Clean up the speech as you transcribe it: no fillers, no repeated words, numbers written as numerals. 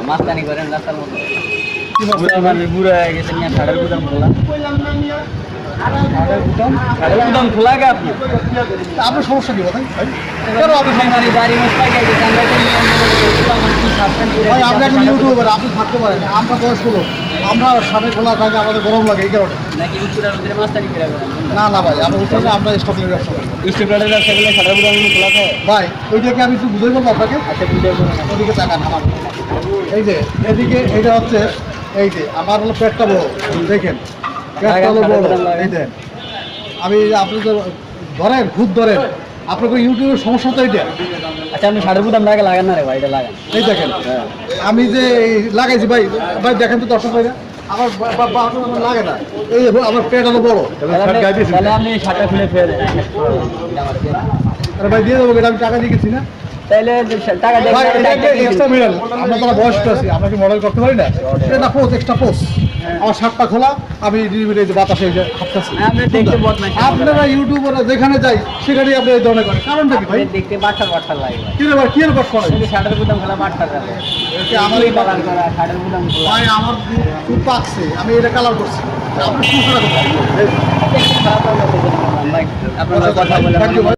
মাস্তানি করেন রাস্তার মধ্যে বুড়া হয়ে গেছে নিয়ে ষাটের গুদাম খোলা গুদাম খোলা গে আপনি আপনার সমস্যা কি বলেন গাড়ি মশলাই গেছে আপনি এখন ইউটিউবার আপনি থাকতে পারেন আমরা বয়স্ক লোক আমরা সামনে খোলা থাকে আমাদের গরম লাগে এই কারণে নাকি উত্তরা রোদের মাস্তানি করে না না ভাই আমরা উঠে আমরা স্টকের ব্যবসা করি স্টেপলারের ব্যবসা করলে ষাটের গুদাম খোলা থাকে ভাই ওইটাকে আমি একটু বুঝাই বলবো আপনাকে আচ্ছা বুঝে ওদিকে তাকান আমার এই যে এদিকে এটা হচ্ছে এই যে আমার হলো পেটটা বড় দেখেন পেটটা হলো বড় এই যে আমি আপনি তো ধরেন খুব ধরেন আপনাকে ইউটিউবের সমস্যা তো এইটা আচ্ছা আপনি ষাটের গুদাম লাগান না রে ভাই এটা লাগান এই দেখেন আমি যে লাগাইছি ভাই ভাই দেখেন তো দর্শক ভাইরা আমার আমার লাগে না এই আমার পেট হলো বড় তাহলে আপনি ষাটটা খুলে ফেলে দেন আরে ভাই দিয়ে দেবো এটা আমি টাকা দিয়ে গেছি না তাহলে টাকা ভাই এটা একটা এক্সট্রা মিডল আমরা তো বয়স্ক আছি আমরা কি মডেল করতে পারি না এটা না পোস্ট এক্সট্রা পোস্ট আমার শার্টটা খোলা আমি ডিভিডি যে বাতাসে হাঁটতেছি আপনারা ইউটিউবাররা যেখানে যাই সেখানেই আপনি এই ধরনের করেন কারণটা কি ভাই দেখতে বাটার লাগে কি রে ভাই কি এর বাট করে ষাটের গুদাম খোলা বাটার লাগে আমার এই কালার করা ষাটের গুদাম খোলা ভাই আমার খুব পাকছে আমি এটা কালার করছি আপনি কি করে খারাপ ভাই আপনার কথা বলে